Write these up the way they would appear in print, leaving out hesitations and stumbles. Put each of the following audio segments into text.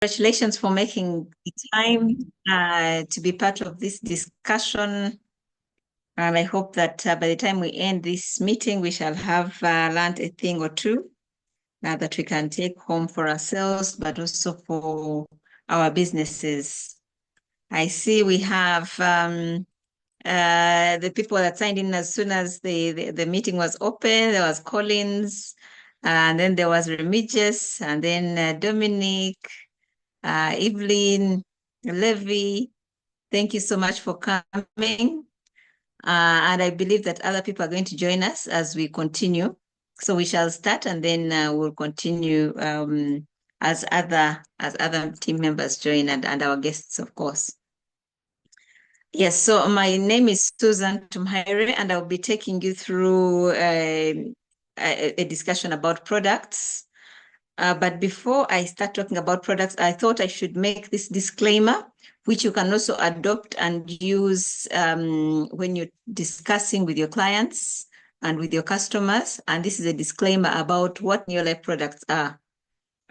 Congratulations for making the time to be part of this discussion. And I hope that by the time we end this meeting, we shall have learned a thing or two that we can take home for ourselves, but also for our businesses. I see we have the people that signed in as soon as the meeting was open. There was Collins, and then there was Remigius, and then Dominic, Evelyn, Levy. Thank you so much for coming. And I believe that other people are going to join us as we continue. So we shall start and then we'll continue as other team members join and our guests, of course. Yes, so my name is Susan TUMUHAIRWE, and I'll be taking you through a discussion about products. But before I start talking about products, I thought I should make this disclaimer, which you can also adopt and use when you're discussing with your clients and with your customers. And this is a disclaimer about what Neolife products are.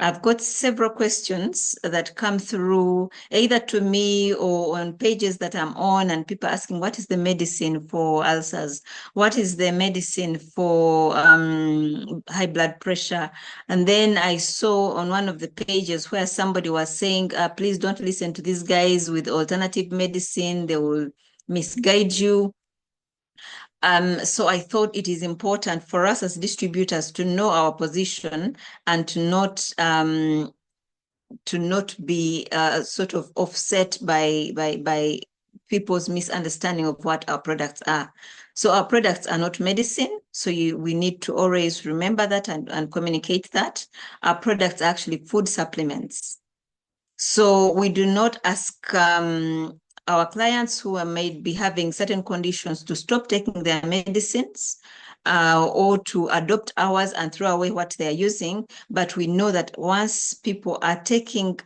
I've got several questions that come through either to me or on pages that I'm on, and people asking, what is the medicine for ulcers? What is the medicine for high blood pressure? And then I saw on one of the pages where somebody was saying, please don't listen to these guys with alternative medicine. They will misguide you. So I thought it is important for us as distributors to know our position and to not be sort of offset by people's misunderstanding of what our products are. So our products are not medicine. So we need to always remember that and communicate that. Our products are actually food supplements. So we do not ask our clients who may be having certain conditions to stop taking their medicines or to adopt ours and throw away what they are using. But we know that once people are taking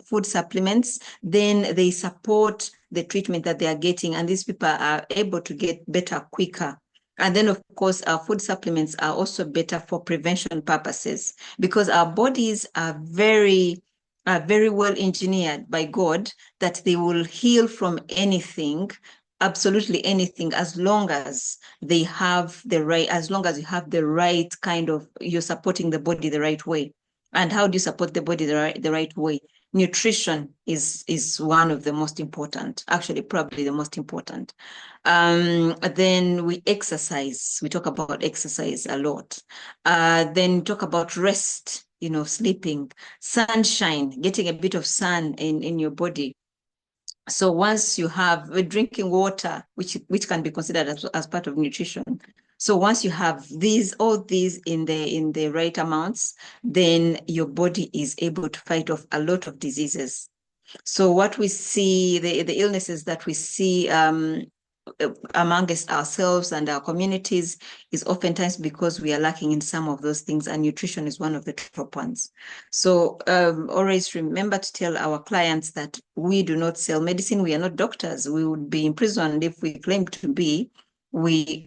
food supplements, then they support the treatment that they are getting, and these people are able to get better quicker. And then, of course, our food supplements are also better for prevention purposes because our bodies are very well engineered by God that they will heal from anything, absolutely anything, as long as they have the right, as long as you have the right kind of, you're supporting the body the right way. And how do you support the body the right way? Nutrition is one of the most important, actually, probably the most important. Then we exercise. We talk about exercise a lot. Then talk about rest, sleeping, sunshine, getting a bit of sun in your body. So once you have drinking water, which can be considered as part of nutrition. So once you have all these in the right amounts, then your body is able to fight off a lot of diseases. So what we see, the illnesses that we see amongst ourselves and our communities is oftentimes because we are lacking in some of those things, and nutrition is one of the top ones. So always remember to tell our clients that we do not sell medicine. We are not doctors. We would be imprisoned if we claim to be.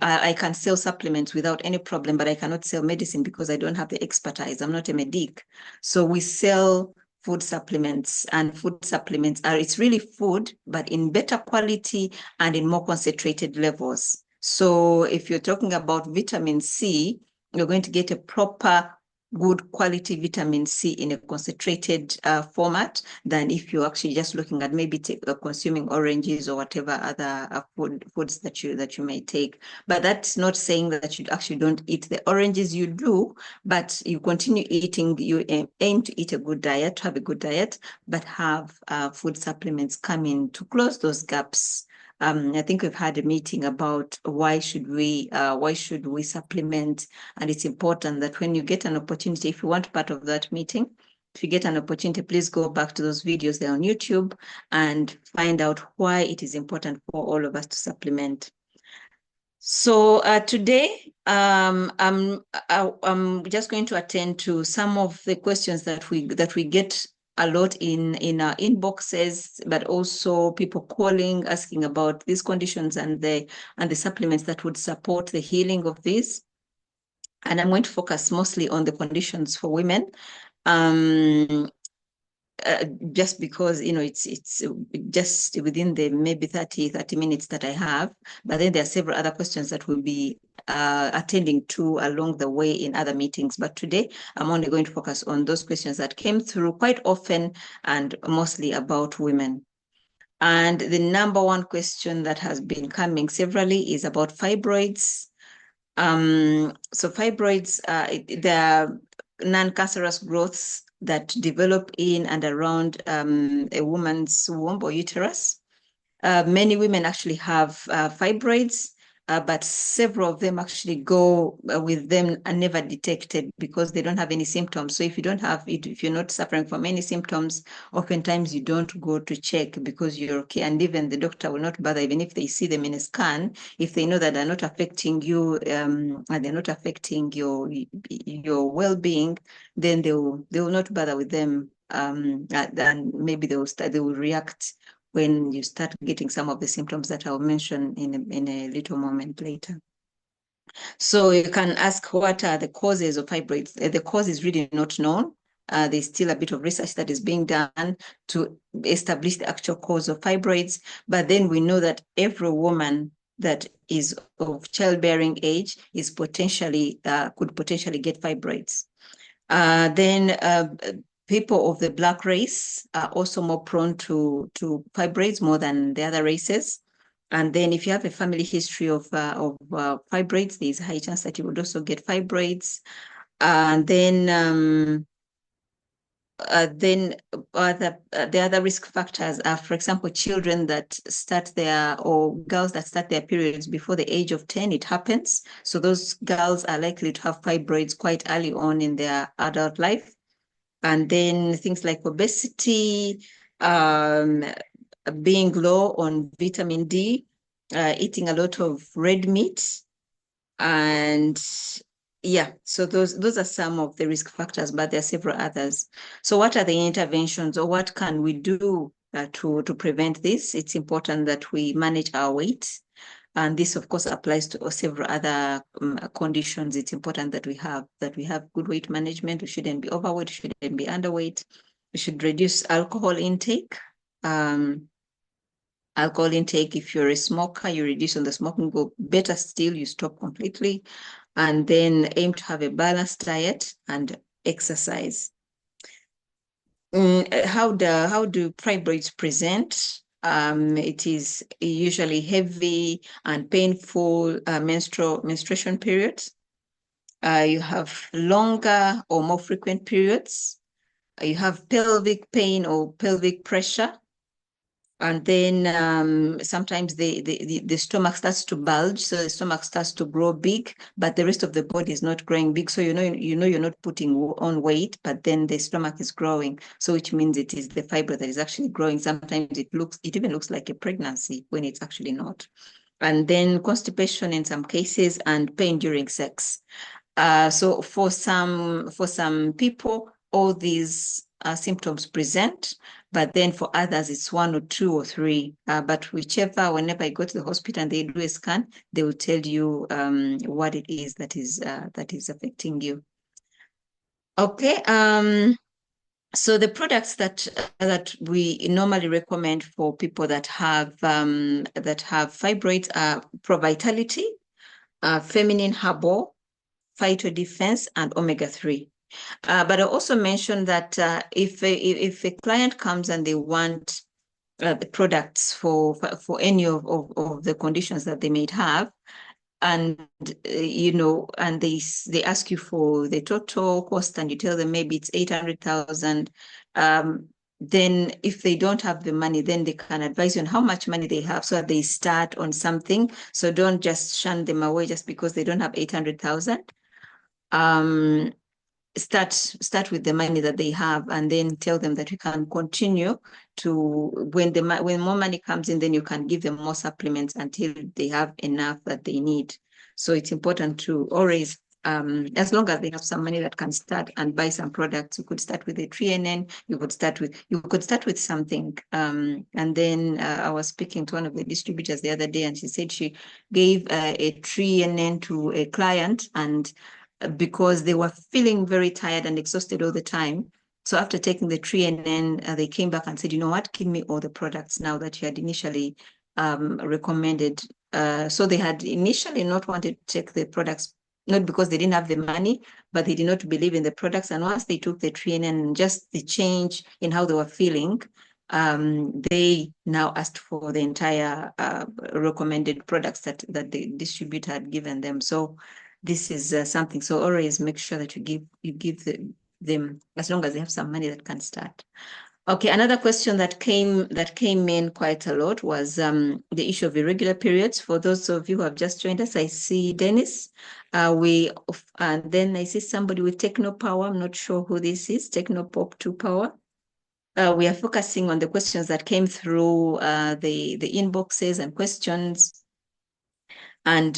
I can sell supplements without any problem, but I cannot sell medicine because I don't have the expertise. I'm not a medic. So we sell food supplements, and food supplements it's really food, but in better quality and in more concentrated levels. So if you're talking about vitamin C, you're going to get a proper good quality vitamin C in a concentrated format than if you're actually just looking at maybe consuming oranges or whatever other foods that you may take. But that's not saying that you actually don't eat the oranges. You do, but you continue eating. You aim to eat a good diet, to have a good diet, but have food supplements come in to close those gaps. I think we've had a meeting about why should we supplement, and it's important that when you get an opportunity, if you want part of that meeting, if you get an opportunity, please go back to those videos there on YouTube and find out why it is important for all of us to supplement. So today, I'm just going to attend to some of the questions that we get a lot in our inboxes, but also people calling, asking about these conditions and the supplements that would support the healing of these. And I'm going to focus mostly on the conditions for women. just because, it's just within the maybe 30 minutes that I have, but then there are several other questions that we'll be attending to along the way in other meetings. But today, I'm only going to focus on those questions that came through quite often and mostly about women. And the number one question that has been coming severally is about fibroids. So fibroids, they're non-cancerous growths that develop in and around a woman's womb or uterus. Many women actually have fibroids, but several of them actually go with them and never detected because they don't have any symptoms. So if you don't have it, if you're not suffering from any symptoms, oftentimes you don't go to check because you're okay. And even the doctor will not bother, even if they see them in a scan, if they know that they're not affecting you and they're not affecting your well-being, then they will not bother with them. And maybe they will react when you start getting some of the symptoms that I'll mention in a little moment later. So you can ask, what are the causes of fibroids? The cause is really not known. There's still a bit of research that is being done to establish the actual cause of fibroids. But then we know that every woman that is of childbearing age is potentially could potentially get fibroids. Then people of the Black race are also more prone to fibroids more than the other races. And then if you have a family history of fibroids, there's a high chance that you would also get fibroids. And then the other risk factors are, for example, children that start or girls that start their periods before the age of 10, it happens. So those girls are likely to have fibroids quite early on in their adult life. And then things like obesity, being low on vitamin D, eating a lot of red meat. And yeah, so those are some of the risk factors, but there are several others. So what are the interventions, or what can we do to prevent this? It's important that we manage our weight. And this, of course, applies to several other conditions. It's important that we have good weight management. We shouldn't be overweight, we shouldn't be underweight. We should reduce alcohol intake. Alcohol intake, if you're a smoker, you reduce on the smoking. Go better still, you stop completely. And then aim to have a balanced diet and exercise. How do fibroids present? It is usually heavy and painful menstruation periods. You have longer or more frequent periods. You have pelvic pain or pelvic pressure. And then sometimes the stomach starts to bulge, so the stomach starts to grow big, but the rest of the body is not growing big. So you know you're not putting on weight, but then the stomach is growing. So which means it is the fibroid that is actually growing. Sometimes it even looks like a pregnancy when it's actually not. And then constipation in some cases, and pain during sex. So for some people, all these symptoms present, but then for others, it's one or two or three. But whenever you go to the hospital and they do a scan, they will tell you what it is that is affecting you. Okay. So the products that we normally recommend for people that have fibroids are Pro-Vitality, Feminine Herbal, Phyto Defense, and Omega-3. But I also mentioned that if a client comes and they want products for any of the conditions that they may have, and and they ask you for the total cost, and you tell them maybe it's 800,000. Then if they don't have the money, then they can advise you on how much money they have so that they start on something. So don't just shun them away just because they don't have 800,000. Start with the money that they have, and then tell them that you can continue to, when more money comes in, then you can give them more supplements until they have enough that they need. So it's important to always, as long as they have some money that can start and buy some products. You could start with a TNN, you could start with something. And then I was speaking to one of the distributors the other day, and she said she gave a TNN to a client, and because they were feeling very tired and exhausted all the time, So after taking the TNN, they came back and said, you know what, give me all the products now that you had initially recommended. So they had initially not wanted to take the products, not because they didn't have the money, but they did not believe in the products. And once they took the TNN and just the change in how they were feeling, they now asked for the entire recommended products that the distributor had given them. So this is something. So always make sure that you give them, as long as they have some money that can start. Okay, another question that came in quite a lot was the issue of irregular periods. For those of you who have just joined us, I see Dennis. And then I see somebody with Techno Power. I'm not sure who this is. Techno Pop 2 Power. We are focusing on the questions that came through the inboxes and questions. And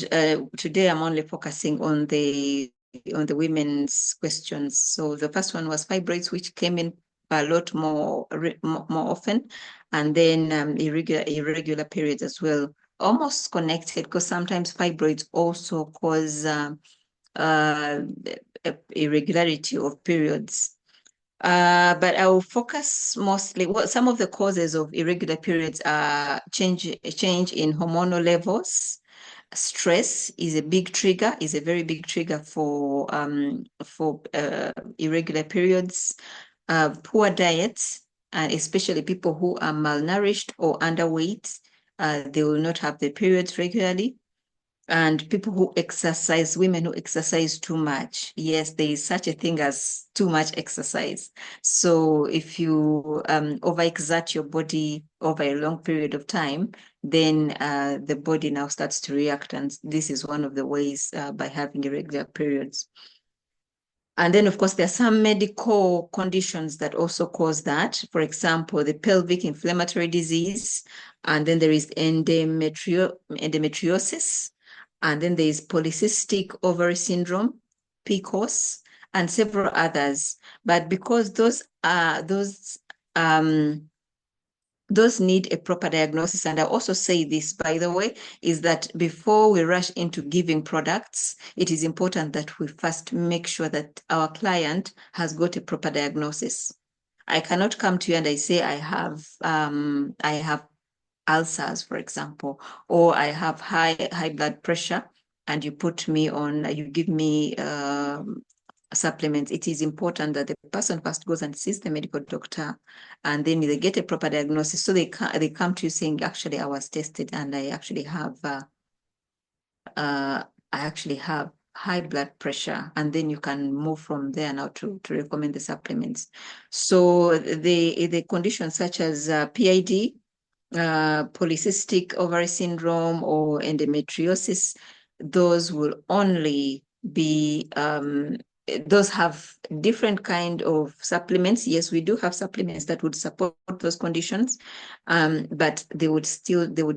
today I'm only focusing on the women's questions. So the first one was fibroids, which came in a lot more often, and then irregular periods as well, almost connected, because sometimes fibroids also cause irregularity of periods. But I will focus mostly, well, some of the causes of irregular periods are change in hormonal levels. Stress is a big trigger, is a very big trigger for irregular periods. Poor diets, especially people who are malnourished or underweight, they will not have the periods regularly. And people who exercise, women who exercise too much. Yes, there is such a thing as too much exercise. So if you overexert your body over a long period of time, then the body now starts to react. And this is one of the ways by having irregular periods. And then, of course, there are some medical conditions that also cause that. For example, the pelvic inflammatory disease, and then there is endometriosis, and then there is polycystic ovary syndrome, PCOS, and several others. But because those need a proper diagnosis. And I also say this, by the way, is that before we rush into giving products, it is important that we first make sure that our client has got a proper diagnosis. I cannot come to you and I say I have ulcers, for example, or I have high blood pressure, and you give me supplements. It is important that the person first goes and sees the medical doctor, and then they get a proper diagnosis. So they come to you saying, actually, I was tested and I actually have high blood pressure, and then you can move from there now to recommend the supplements. So the conditions such as PID, polycystic ovary syndrome, or endometriosis, those will only be those have different kind of supplements. Yes, we do have supplements that would support those conditions, but they would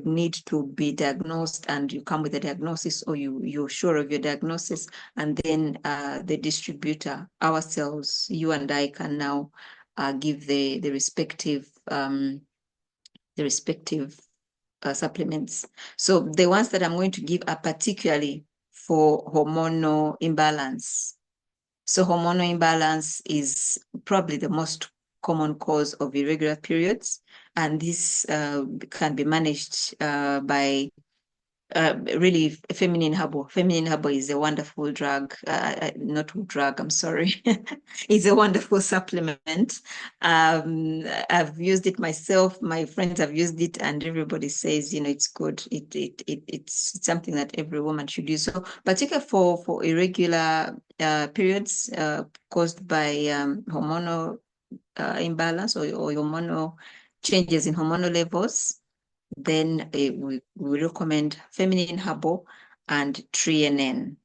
need to be diagnosed, and you come with a diagnosis, or you're sure of your diagnosis, and then the distributor, ourselves, you and I, can now give the respective supplements. So the ones that I'm going to give are particularly for hormonal imbalance. So hormonal imbalance is probably the most common cause of irregular periods, and this can be managed by really Feminine Herbal. Feminine Herbal is a wonderful drug, not drug, I'm sorry. It's a wonderful supplement. I've used it myself. My friends have used it, and everybody says, it's good. It's something that every woman should use. So particularly for irregular periods caused by hormonal imbalance or hormonal changes in hormonal levels, then we recommend Feminine Herbal and TNN.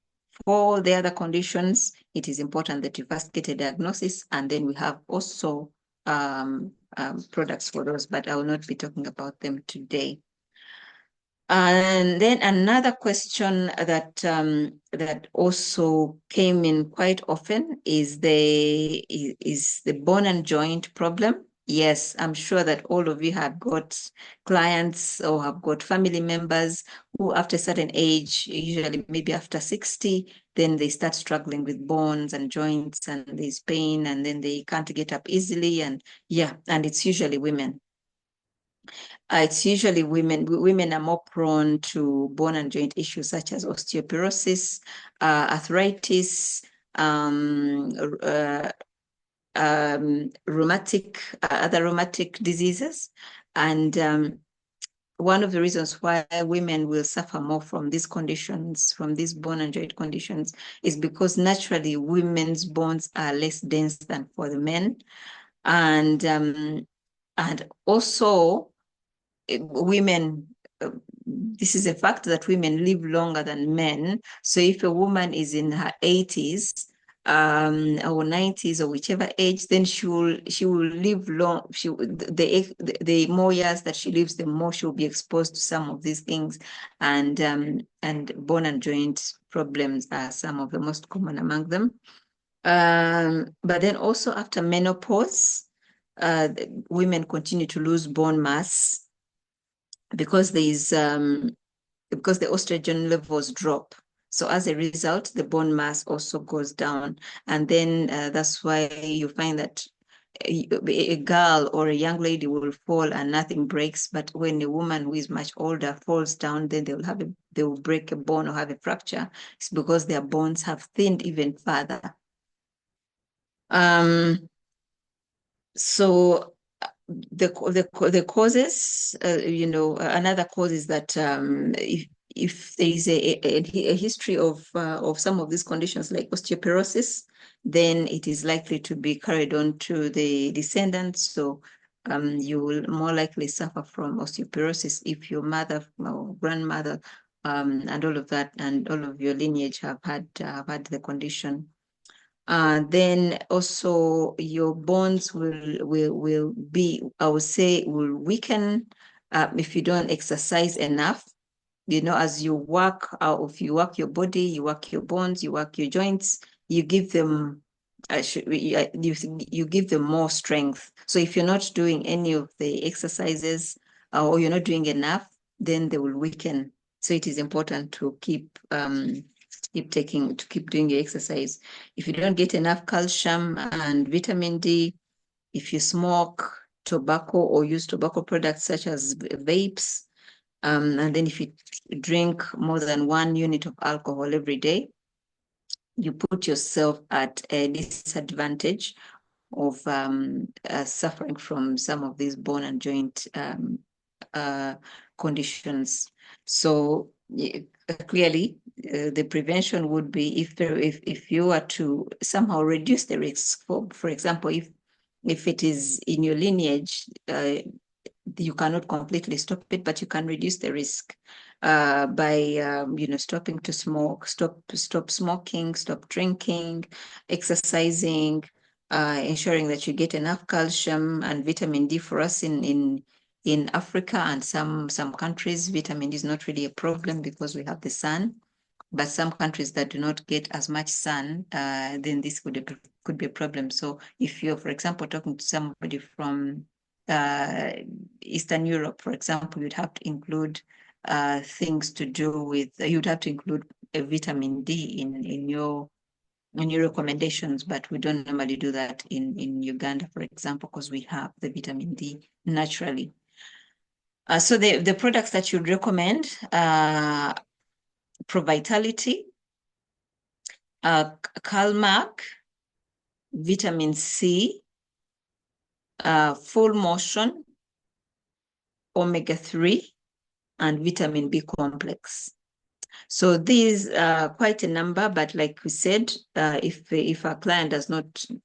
For all the other conditions, it is important that you first get a diagnosis, and then we have also products for those, but I will not be talking about them today. And then another question that that also came in quite often is the bone and joint problem. Yes, I'm sure that all of you have got clients or have got family members who, after a certain age, usually maybe after 60, then they start struggling with bones and joints, and there's pain, and then they can't get up easily. And yeah, and it's usually women. It's usually women. Women are more prone to bone and joint issues such as osteoporosis, arthritis, um, uh, other rheumatic diseases. And one of the reasons why women will suffer more from these conditions, from these bone and joint conditions, is because naturally women's bones are less dense than for the men. And also women, this is a fact that women live longer than men. So if a woman is in her 80s or 90s or whichever age, then she will live long. The more years that she lives, the more she'll be exposed to some of these things, and bone and joint problems are some of the most common among them. But then also after menopause, women continue to lose bone mass because because the estrogen levels drop. So as a result, the bone mass also goes down. And then that's why you find that a girl or a young lady will fall and nothing breaks. But when a woman who is much older falls down, then they will break a bone or have a fracture. It's because their bones have thinned even further. So the causes, another cause is that if there is a history of some of these conditions like osteoporosis, then it is likely to be carried on to the descendants. So you will more likely suffer from osteoporosis if your mother or grandmother and all of that and all of your lineage have had the condition. Then also your bones will be, I would say, will weaken if you don't exercise enough. As you work out, if you work your body, you work your bones, you work your joints, you give them you give them more strength. So if you're not doing any of the exercises or you're not doing enough, then they will weaken. So it is important to keep doing your exercise. If you don't get enough calcium and vitamin D, if you smoke tobacco or use tobacco products such as vapes, and then if you drink more than 1 unit of alcohol every day, you put yourself at a disadvantage of suffering from some of these bone and joint conditions. So clearly, the prevention would be if you are to somehow reduce the risk. For example, if it is in your lineage, you cannot completely stop it, but you can reduce the risk by stopping to smoke, stop smoking, stop drinking, exercising, ensuring that you get enough calcium and vitamin D. For us in Africa and some countries, vitamin D is not really a problem because we have the sun. But some countries that do not get as much sun, then this could be a problem. So if you're, for example, talking to somebody from uh, Eastern Europe, for example, you'd have to include things to do with, you'd have to include a vitamin D in your recommendations, but we don't normally do that in Uganda, for example, because we have the vitamin D naturally. So the products that you'd recommend, Provitality, Calmac, vitamin C, full motion, omega-3, and vitamin B complex. So these are quite a number, but like we said, if our client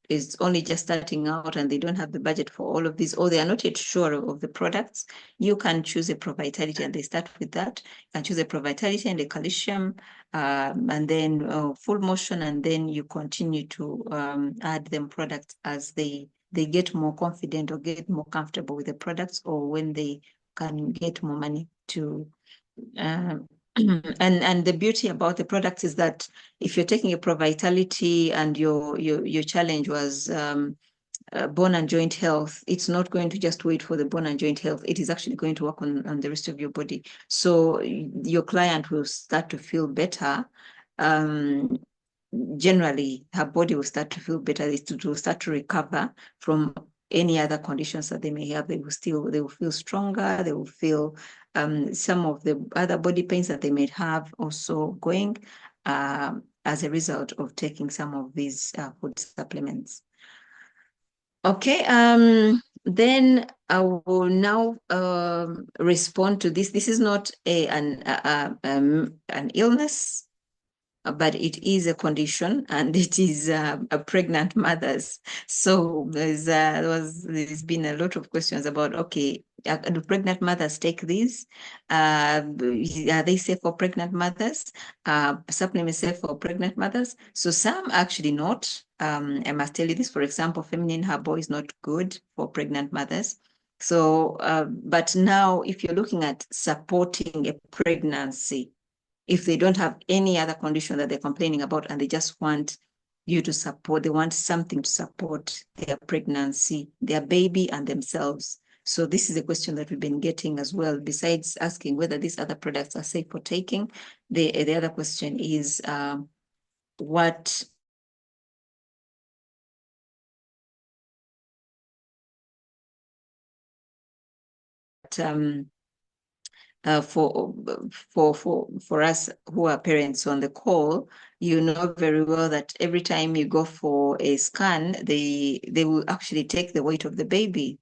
is only just starting out and they don't have the budget for all of these, or they are not yet sure of the products, you can choose a Provitality and they start with that. You can choose a Provitality and a calcium, and then full motion, and then you continue to add them products as they get more confident or get more comfortable with the products, or when they can get more money to and the beauty about the product is that if you're taking a Provitality and your challenge was bone and joint health, it's not going to just wait for the bone and joint health. It is actually going to work on the rest of your body. So your client will start to feel better. Generally, her body will start to feel better. It will start to recover from any other conditions that they may have. They will feel stronger. They will feel some of the other body pains that they may have also going as a result of taking some of these food supplements. Okay, then I will now respond to this. This is not an illness, but it is a condition, and it is a pregnant mothers. So there's been a lot of questions about, okay, do pregnant mothers take these? Are they safe for pregnant mothers? Supplements safe for pregnant mothers? So some actually not. I must tell you this, for example, feminine herbal is not good for pregnant mothers. So, but now if you're looking at supporting a pregnancy, if they don't have any other condition that they're complaining about and they just want you to support, they want something to support their pregnancy, their baby, and themselves. So this is a question that we've been getting as well. Besides asking whether these other products are safe for taking, the other question is what for us who are parents on the call, you know very well that every time you go for a scan, they will actually take the weight of the baby.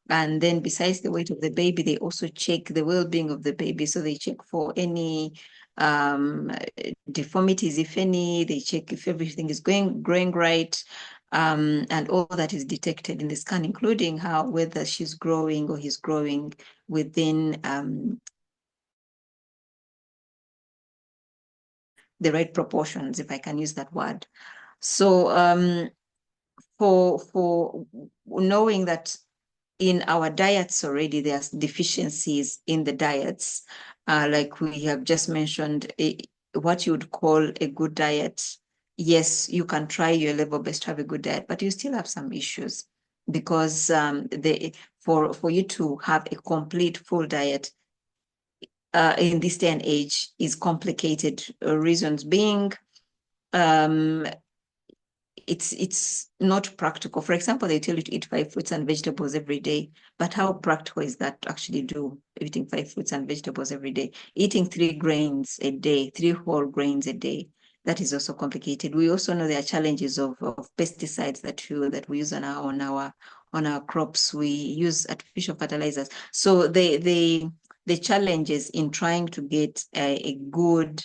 And then besides the weight of the baby, they also check the well-being of the baby. So they check for any deformities, if any, they check if everything is growing right. And all that is detected in the scan, including whether she's growing or he's growing within the right proportions, if I can use that word. So for knowing that in our diets already, there's deficiencies in the diets, like we have just mentioned, what you would call a good diet. Yes, you can try your level best to have a good diet, but you still have some issues because for you to have a complete full diet in this day and age is complicated. Reasons being, it's not practical. For example, they tell you to eat 5 fruits and vegetables every day, but how practical is that to actually do eating 5 fruits and vegetables every day? Eating 3 grains a day, 3 whole grains a day, that is also complicated. We also know there are challenges of pesticides that we use on our crops. We use artificial fertilizers. So the challenges in trying to get a good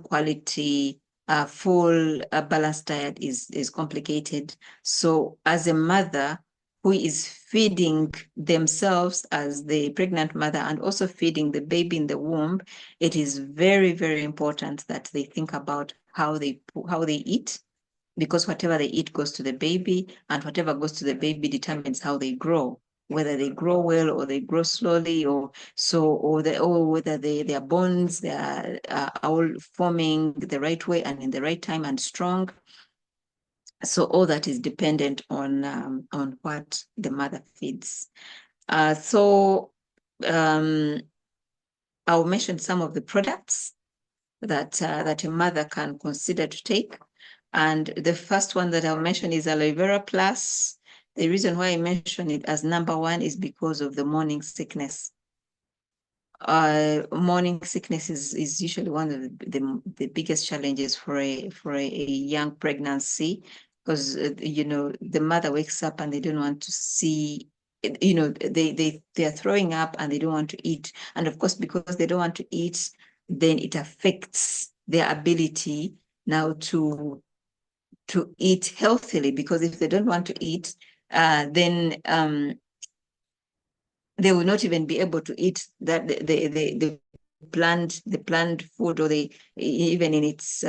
quality full balanced diet is complicated. So as a mother who is feeding themselves as the pregnant mother and also feeding the baby in the womb, it is very, very important that they think about how they eat, because whatever they eat goes to the baby, and whatever goes to the baby determines how they grow, whether they grow well or they grow slowly, or whether their bones they are all forming the right way and in the right time and strong. So all that is dependent on what the mother feeds. So I'll mention some of the products that a mother can consider to take. And the first one that I'll mention is aloe vera plus. The reason why I mention it as number 1 is because of the morning sickness. Morning sickness is usually one of the biggest challenges for a young pregnancy, because the mother wakes up and they don't want to see, they're throwing up and they don't want to eat, and of course because they don't want to eat, then it affects their ability now to eat healthily, because if they don't want to eat, then they will not even be able to eat that the planned food, or even in its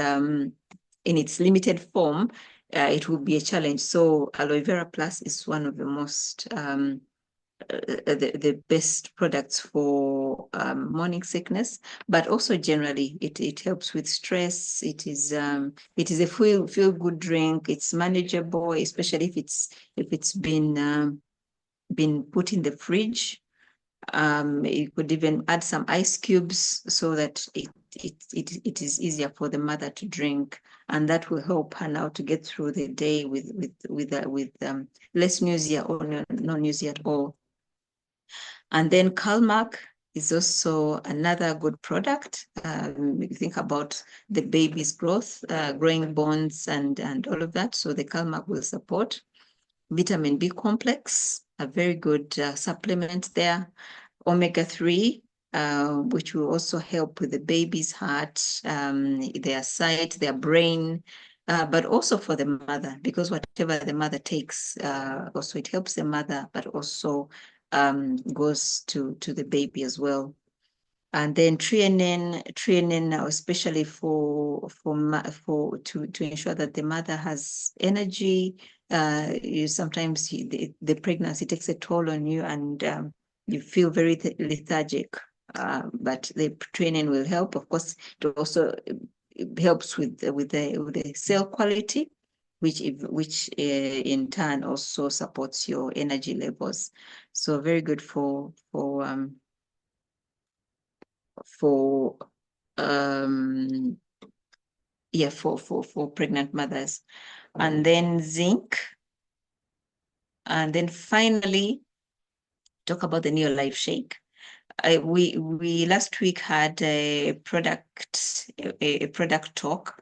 limited form. It will be a challenge. So aloe vera plus is one of the most the best products for morning sickness, but also generally it helps with stress. It is a feel good drink. It's manageable, especially if it's been put in the fridge. You could even add some ice cubes so that it is easier for the mother to drink, and that will help her now to get through the day with less nausea or no nausea at all. And then Calmac is also another good product. You think about the baby's growth, growing bones and all of that. So the Calmac will support. Vitamin B complex, a very good supplement there. Omega-3, which will also help with the baby's heart, their sight, their brain, but also for the mother, because whatever the mother takes, also it helps the mother, but also goes to the baby as well. And then training now, especially to ensure that the mother has energy. Sometimes the pregnancy takes a toll on you, and you feel very lethargic. But the training will help. Of course, it also helps with the cell quality, which in turn also supports your energy levels. So very good for pregnant mothers. And then zinc. And then finally, talk about the Neolife shake. We last week had a product talk,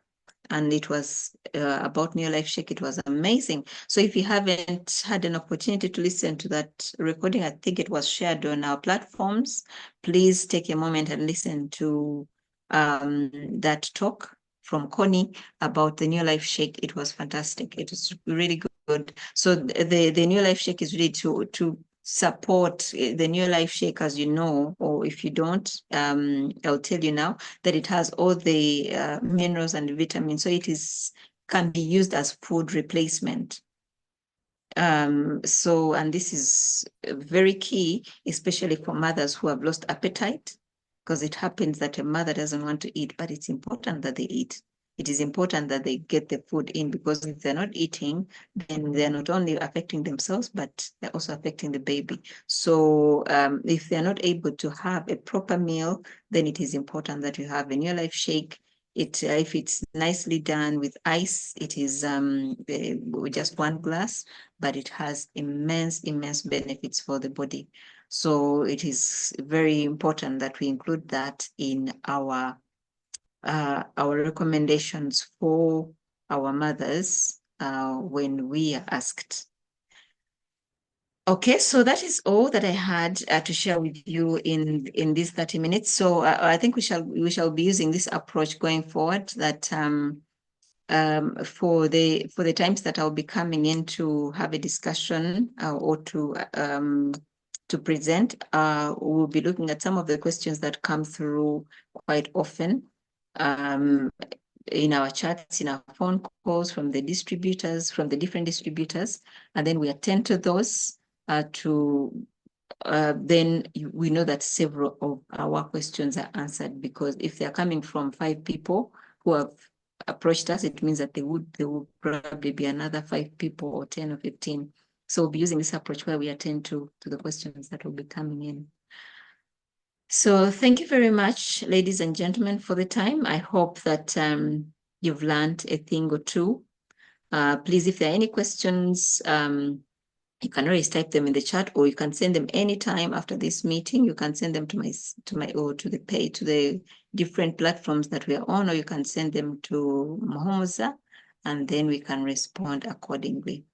and it was about Neolife shake. It was amazing. So if you haven't had an opportunity to listen to that recording, I think it was shared on our platforms. Please take a moment and listen to that talk from Connie about the Neolife shake. It was fantastic. It was really good. So the Neolife shake is really to support the Neolife shake, as you know, or if you don't, I'll tell you now that it has all the minerals and vitamins, so can be used as food replacement. And this is very key, especially for mothers who have lost appetite, because it happens that a mother doesn't want to eat, but it's important that they eat. It is important that they get the food in, because if they're not eating, then they're not only affecting themselves, but they're also affecting the baby. So if they're not able to have a proper meal, then it is important that you have a Neolife shake. If it's nicely done with ice, it is just 1 glass, but it has immense benefits for the body. So it is very important that we include that in our recommendations for our mothers when we are asked. Okay, so that is all that I had to share with you in these 30 minutes. So I think we shall be using this approach going forward, that for the times that I'll be coming in to have a discussion or to present, we'll be looking at some of the questions that come through quite often in our chats, in our phone calls from the distributors, from the different distributors, and then we attend to those then we know that several of our questions are answered, because if they're coming from 5 people who have approached us, it means that there will probably be another 5 people or 10 or 15. So we'll be using this approach where we attend to the questions that will be coming in. So thank you very much, ladies and gentlemen, for the time. I hope that you've learned a thing or two. Please, if there are any questions, you can always type them in the chat, or you can send them anytime after this meeting. You can send them to the different platforms that we are on, or you can send them to Mohoza, and then we can respond accordingly.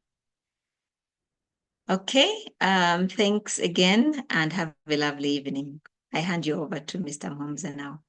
Okay, thanks again, and have a lovely evening. I hand you over to Mr. Mohoza now.